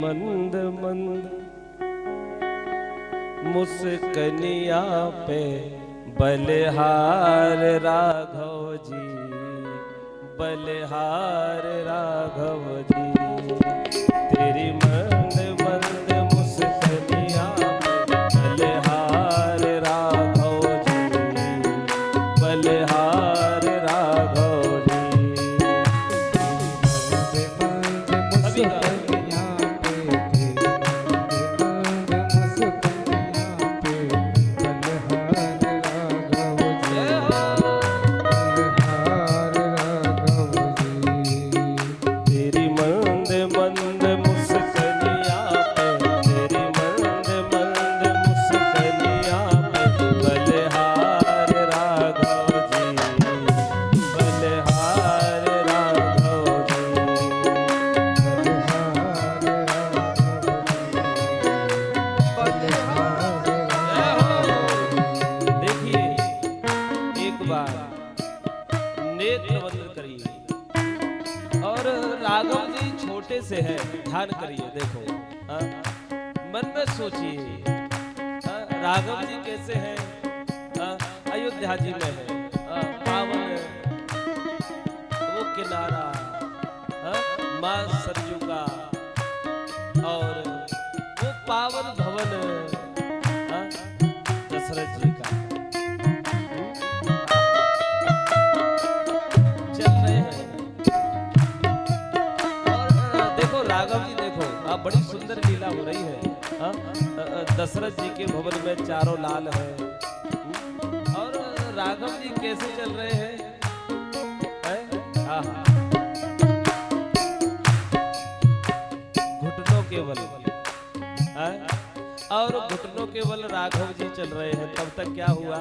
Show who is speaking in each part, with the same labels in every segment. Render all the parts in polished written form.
Speaker 1: मंद मंद मुस्कनिया पे बलिहार राघव जी, बलिहार राघव जी। तेरी मंद मंद मुस्कनिया पे बलिहार राघव जी, बलिहार राघव जी। नेत्र बंद करिए और राघव जी छोटे से है, ध्यान करिए। देखो मन में सोचिए राघव जी कैसे हैं। अयोध्या जी में है पावन वो किनारा मां सरजू का और वो पावन भवन दशरथ जी का बड़ी सुंदर लीला हो रही है। दशरथ जी के भवन में चारों लाल हैं और राघव जी कैसे चल रहे हैं। घुटनों के बल और घुटनों के बल राघव जी चल रहे हैं। तब तक क्या हुआ,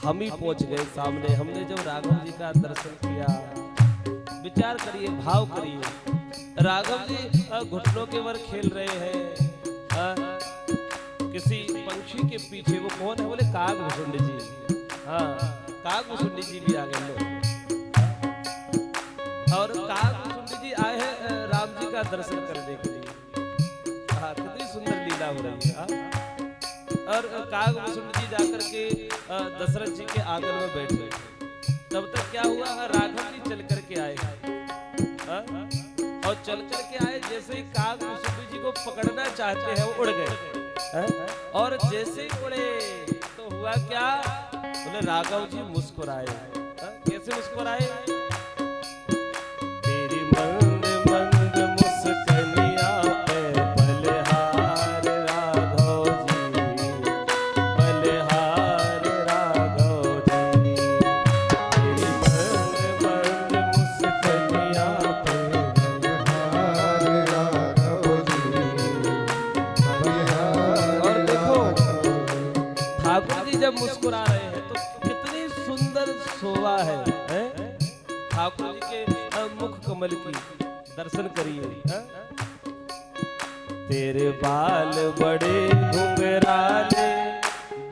Speaker 1: हम ही पहुंच गए सामने। हमने जब राघव जी का दर्शन किया, विचार करिए, भाव करिए। राघव जी घुटनों के वर खेल रहे हैं किसी पंछी के पीछे। वो कौन है? बोले कागभूषुंडी जी। कागभूषुंडी जी भी आ गए लोग और कागभूषुंडी जी आए हैं राम जी का दर्शन करने के लिए। कितनी सुंदर लीला हो रही है। और कागभूषुंडी जी जाकर के दशरथ जी के आंगन में बैठ गए। तब तक क्या हुआ, राघव जी चल करके आए और चल करके आए। जैसे ही कागभूषुंडी जी को पकड़ना चाहते हैं वो उड़ गए और जैसे ही उड़े तो हुआ क्या, बोले राघव जी मुस्कुराए। कैसे मुस्कुराए? तेरी मंद मंद मुस्कनिया पे बलिहार राघव जी, बलिहार राघव जी। जब मुस्कुरा रहे हैं तो कितनी सुंदर शोभा है, ठाकुर जी के मुख कमल की। दर्शन करिए। तेरे बाल बड़े घुंघराले,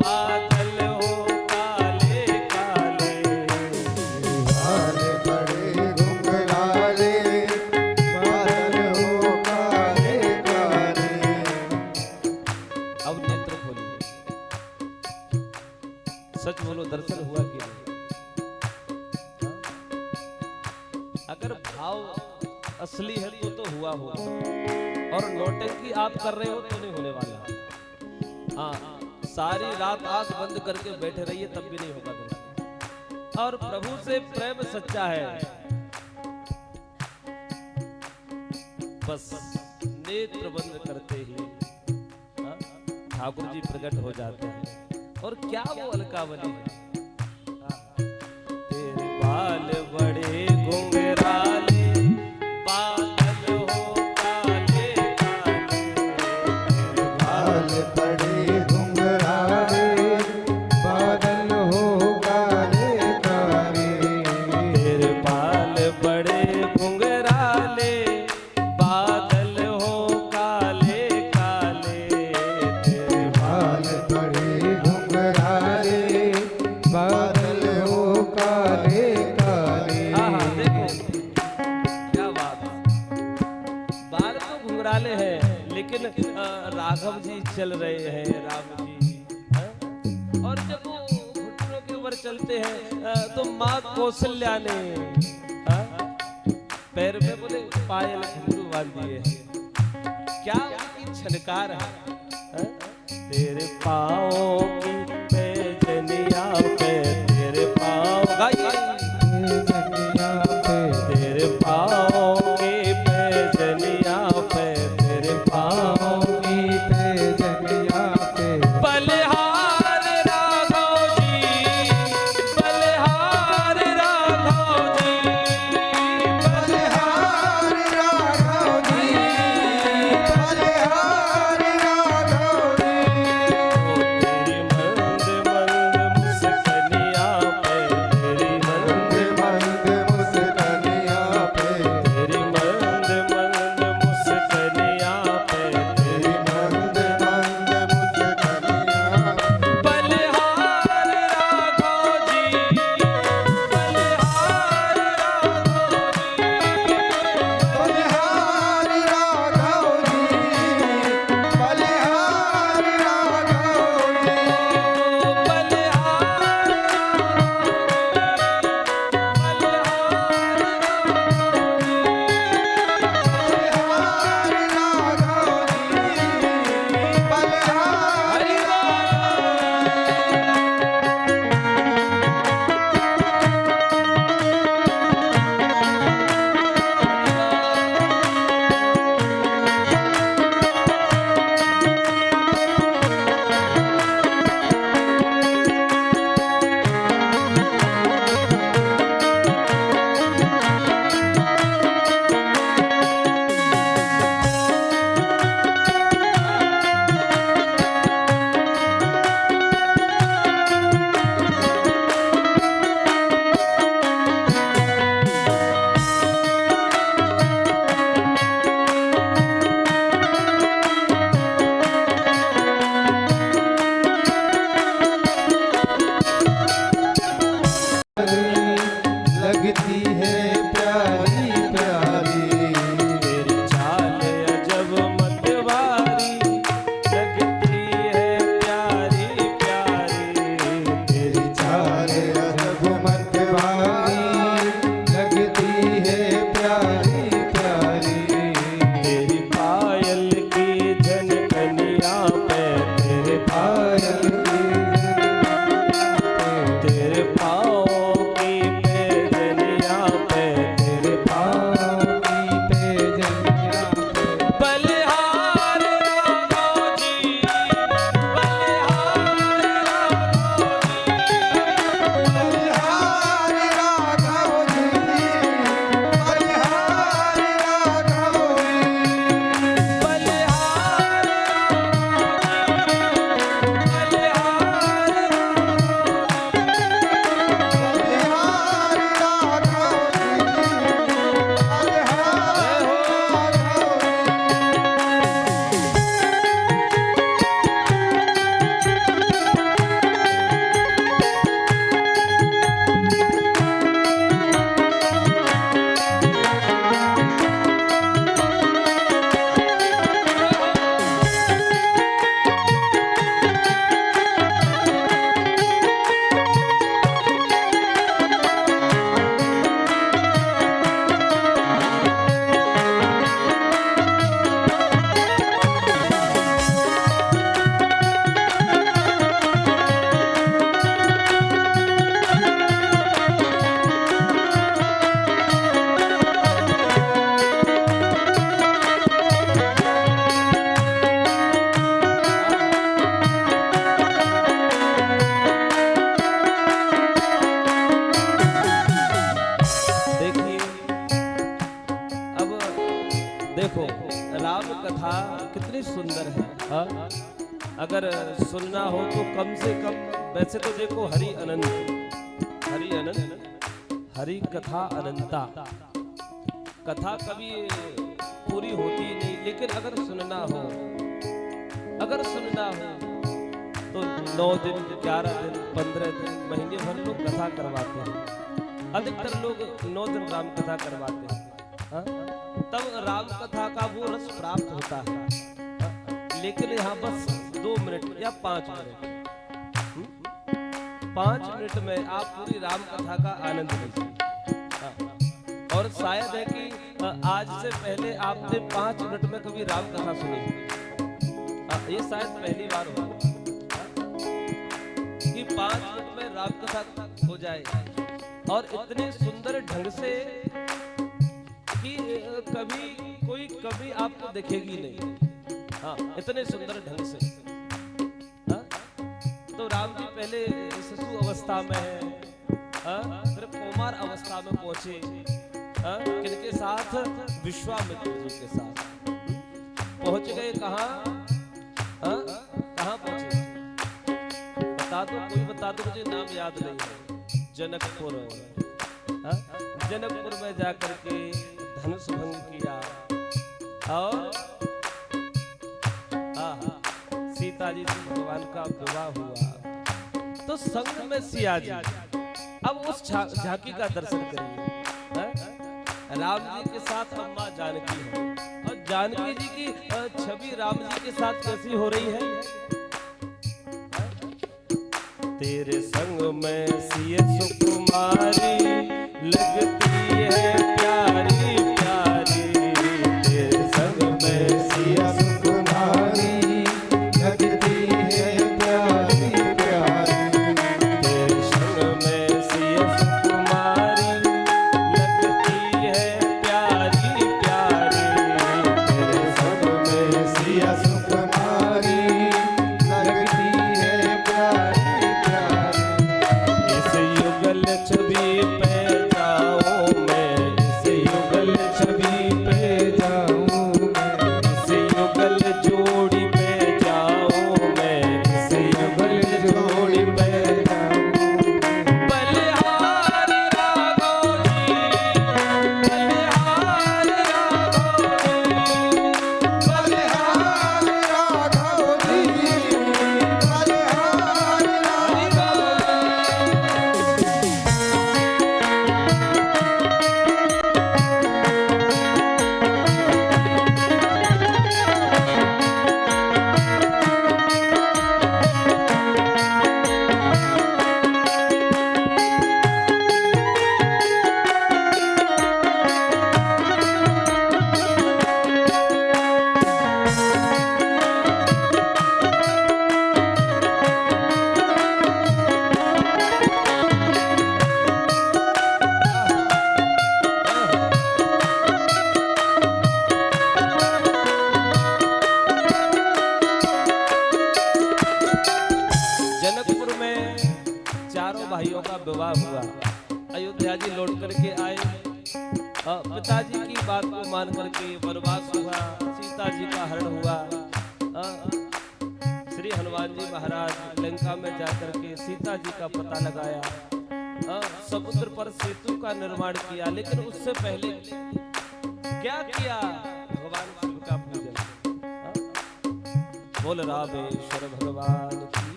Speaker 1: बादल हो काले काले।
Speaker 2: बाल बड़े घुंघराले, बादल हो काले काले।
Speaker 1: अब नेत्र खोलिए, सच बोलो, दर्शन हुआ कि नहीं? अगर भाव असली है तो हुआ होगा और नौटंकी आप कर रहे हो तो नहीं होने वाला। सारी रात आंख बंद करके बैठे रहिए तब भी नहीं होगा दर्शन। और प्रभु से प्रेम सच्चा है, बस नेत्र बंद करते ही ठाकुर जी प्रकट हो जाते हैं। और क्या वो अलकावली है। तेरे बाल बड़े घुंघराले, बादल हो काले काले।
Speaker 2: बाल बड़े घुंघराले, बादल हो काले काले।
Speaker 1: तेरे बाल बड़े घुंघराले, बादल हो काले काले। तेरे
Speaker 2: बाल बड़े बादल हो काले काले।
Speaker 1: देखो निराले हैं, लेकिन राघव जी चल रहे हैं, राम जी। और जब वो घुटनों के ऊपर चलते हैं तो माँ कौशल्या ने पैर में बोले पायल घुंघरू बांध दिए। क्या उनकी छनकार है, तेरे पाँव की पैजनिया पे, तेरे पाँव गाइए, तेरे पाँव की पैजनिया पे, तेरे पाँव की पैजनिया पे, बलिहार राघव जी, बलिहार राघव जी,
Speaker 2: बलिहार राघव जी, बलिहार राघव जी।
Speaker 1: तेरी मंद मंद मुस्कनिया पे, तेरी मंद
Speaker 2: मंद मुस्कनिया पे,
Speaker 1: तेरी मंद मंद मुस्कनिया पे, तेरी
Speaker 2: मंद मंद मुस्कनिया पे।
Speaker 1: बलिहार राघव जी, बलिहार राघव जी,
Speaker 2: बलिहार राघव जी, बलिहार राघव जी। बलिहार राघव जी, बलिहार लगती है प्यारी प्यारी,
Speaker 1: तेरी चाल अजब मतवारी, लगती है प्यारी प्यारी,
Speaker 2: तेरी चाल अजब मतवारी, लगती है प्यारी प्यारी।
Speaker 1: तेरी पायल की झनकनिया पे, तेरे
Speaker 2: पायल की
Speaker 1: तेरे पाँव की पैजनिया पे, तेरे
Speaker 2: पाँव की पैजनिया पे।
Speaker 1: बलिहार राघव जी, बलिहार राघव जी,
Speaker 2: बलिहार राघव जी, बलिहार राघव जी।
Speaker 1: बलिहार देखो राम कथा कितनी सुंदर है। हाँ? अगर सुनना हो तो कम से कम, वैसे तो देखो हरि अनंत, हरि अनंत, हरि कथा अनंता, कथा कभी पूरी होती नहीं, लेकिन अगर सुनना हो, अगर सुनना हो तो 9 दिन 11 दिन 15 दिन महीने भर लोग कथा करवाते हैं। अधिकतर लोग 9 दिन राम कथा करवाते हैं। हाँ? तब राम कथा का वो वो रस प्राप्त होता है। लेकिन यहाँ बस 2 मिनट या 5 मिनट, 5 मिनट में आप पूरी राम कथा का आनंद लीजिए। और शायद है कि आज से पहले आपने 5 मिनट में कभी राम कथा सुनी, ये शायद पहली बार हो कि 5 मिनट में राम कथा हो जाए, और इतने सुंदर ढंग से कि कभी आपको दिखेगी नहीं। हाँ, इतने सुंदर ढंग से। हाँ? तो राम जी पहले शिशु अवस्था में है, फिर कुमार अवस्था में पहुंचे, किनके साथ? विश्वामित्र जी के साथ पहुंच गए। कहाँ पहुंचे? बता दो, कोई बता दो, मुझे नाम याद नहीं है। जनकपुर। जनकपुर में जाकर के धनुष भंग किया, और सीता जी से भगवान का विवाह हुआ। तो संग में सिया जी। अब उस झांकी का दर्शन करिए। राम जी के साथ अम्मा जानकी है, और जानकी जी की छवि राम जी के साथ कैसी हो रही है? तेरे संग में सिया सुकुमारी लगती है प्यारी प्यारी, तेरे संग में सिया
Speaker 2: सुकुमारी लगती है प्यारी प्यारी,
Speaker 1: तेरे संग में सिया सुकुमारी लगती है प्यारी प्यारी,
Speaker 2: तेरे संग में सिया सुकुमारी लगती है प्यारी प्यारी।
Speaker 1: इस युगल छवि पे जाऊं मैं, इस युगल छवि पे
Speaker 2: जाऊं मैं,
Speaker 1: इस युगल जोड़ी पे जाऊं मैं, इस युगल जोड़ी पे बलिहार राघव जी, बलिहार राघव जी,
Speaker 2: बलिहार राघव जी, बलिहार
Speaker 1: जनकपुर में चारों भाइयों का विवाह हुआ। अयोध्या जी लौट करके आए, पिताजी की बात को मान करके वनवास हुआ, सीता जी का हरण हुआ। श्री हनुमान जी महाराज लंका में जाकर के सीता जी का पता लगाया, समुद्र पर सेतु का निर्माण किया। लेकिन उससे पहले क्या किया? भगवान शिव का पूजन। बोल रामेश्वर भगवान की।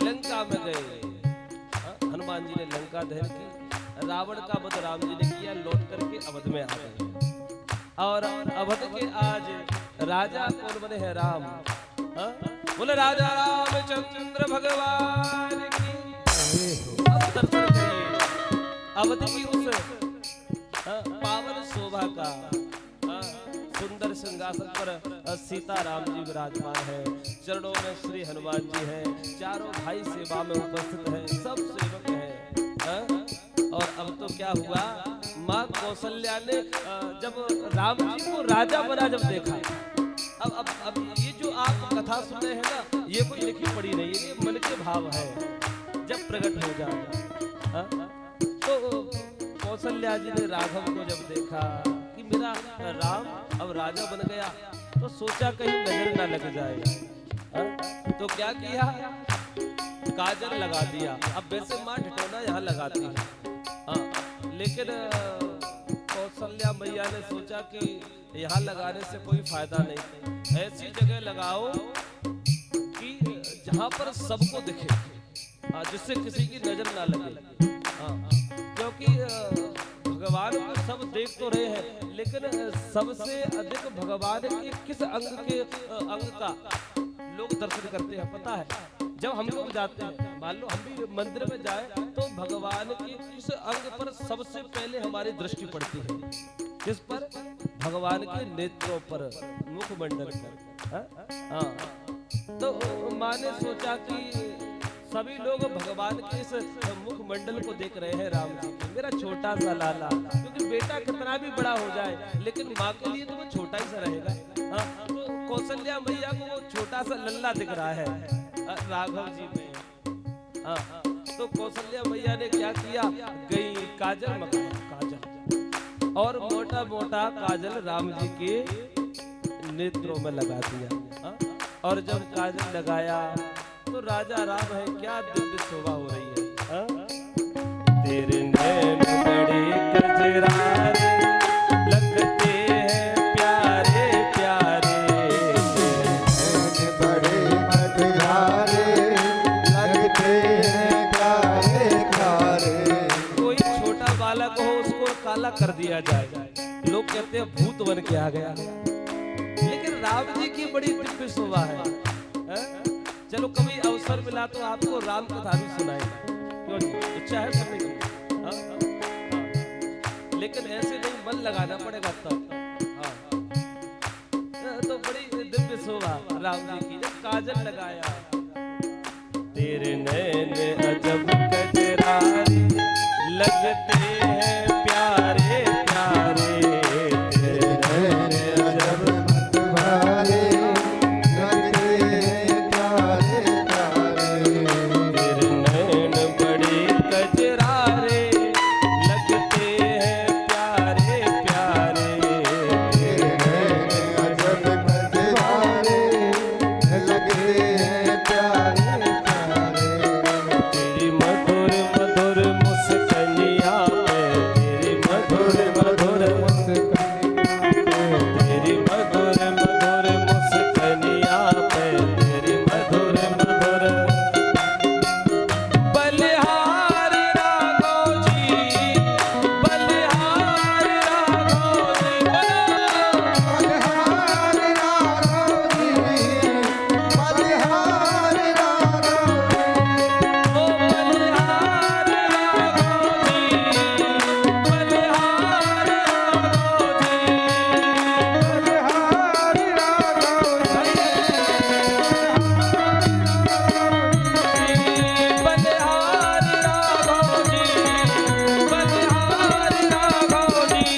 Speaker 1: लंका में गए, हनुमान जी ने लंका दहन की, रावण का वध राम जी ने किया, लौट करके अवध में आ गए। और अवध के आज राजा कौन बने हैं? राम। बोले राजा रामचंद्र भगवान की। अब दर्शन करिए अवध की उस पावन शोभा का। सुंदर सिंहासन पर सीता राम जी विराजमान है, चरणों में श्री हनुमान जी हैं, चारों भाई सेवा में उपस्थित हैं, सब सेवक हैं। और अब तो क्या हुआ? माँ कौशल्या ने जब राम जी को राजा बना जब देखा, अब ये जो आप कथा सुन रहे हैं ना, ये कोई लिखी पड़ी नहीं, ये मन के भाव है जब प्रकट हो जाए। तो कौशल्या जी ने राघव को जब देखा कि मेरा राम अब राजा बन गया, तो सोचा कहीं नजर ना लग जाए। तो क्या किया? काजल लगा दिया। अब वैसे माँ ढिठौना यहाँ लगाती है, लेकिन कौशल्या मैया ने सोचा कि यहाँ लगाने से कोई फायदा नहीं, ऐसी जगह लगाओ कि जहाँ पर सबको दिखे, जिससे किसी की नजर ना लगे। क्योंकि भगवान को सब देख तो रहे हैं, लेकिन सबसे अधिक भगवान के किस अंग का लोग दर्शन करते हैं पता है? जब हम लोग जाते हैं, मान लो हम भी मंदिर में जाए, तो भगवान के किस अंग पर सबसे पहले हमारी दृष्टि पड़ती है? किस पर? भगवान के नेत्रों पर, मुखमंडल पर। हाँ, तो माँ ने सोचा कि सभी लोग भगवान के इस मुखमंडल को देख रहे हैं, राम जी के, मेरा छोटा सा लाला, क्योंकि बेटा कितना भी बड़ा हो जाए, लेकिन माँ के लिए तो वो छोटा ही सा रहेगा। हाँ, तो कौशल्या मैया को वो छोटा सा लल्ला दिख रहा है राघव जी में। हाँ, तो कौशल्या मैया ने क्या किया, गई काजल मंगाया, काजल, और मोटा मोटा काजल राम जी के नेत्रों में लगा दिया। हाँ, और जब काजल लगाया तो राजा राम है, क्या दिव्य शोभा हो रही है। हाँ? तेरे नैन बड़े कजरारे लगते हैं प्यारे प्यारे,
Speaker 2: नैन बड़े कजरारे लगते हैं प्यारे प्यारे।
Speaker 1: कोई छोटा बालक हो उसको काला कर दिया जाए, लोग कहते हैं भूत बन के आ गया, लेकिन राम जी की बड़ी दिव्य शोभा है। हाँ? चलो कभी अवसर मिला तो आपको राम कथा भी सुनाएंगे, क्यों नहीं? इच्छा है सुनने की? हाँ? हाँ। लेकिन ऐसे नहीं, मन लगाना पड़ेगा तब। हाँ, तो बड़ी दिव्य शोभा राम जी की, जब काजल लगाया, तेरे नैन अजब कजरारे लगते हैं प्यारे प्यारे,
Speaker 2: तेरे नैन अजब मतवारे लगते हैं प्यारे प्यारे।
Speaker 1: तेरे नैन बड़े कजरारे लगते हैं प्यारे प्यारे,
Speaker 2: तेरे नैन अजब मतवारे लगते हैं प्यारे प्यारे।
Speaker 1: तेरी मधुर मधुर मुस्कनिया पे, तेरी मधुर मधुर तेरी मधुर मधुर मुस्कनिया पे, तेरी मधुर मधुर बलिहारी राघव जी, बलिहारी राघव जी,
Speaker 2: बलिहार राघव जी, बलिहार राघव
Speaker 1: ओ बलिहारी राघव जी, बलिहारी राघव जी, बलिहारी राघव जी, बलिहारी राघव जी,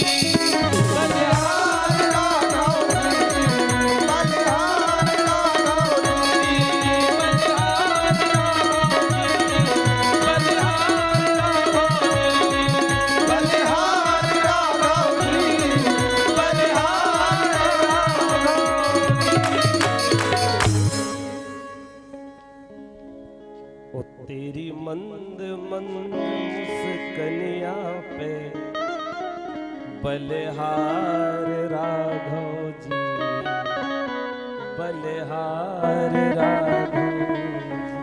Speaker 1: बलिहारी राघव जी,
Speaker 2: बलिहार राघव
Speaker 1: ओ तेरी मंद मंद मुस्कनिया पे, बलिहार राघव जी, बलिहार राघव जी।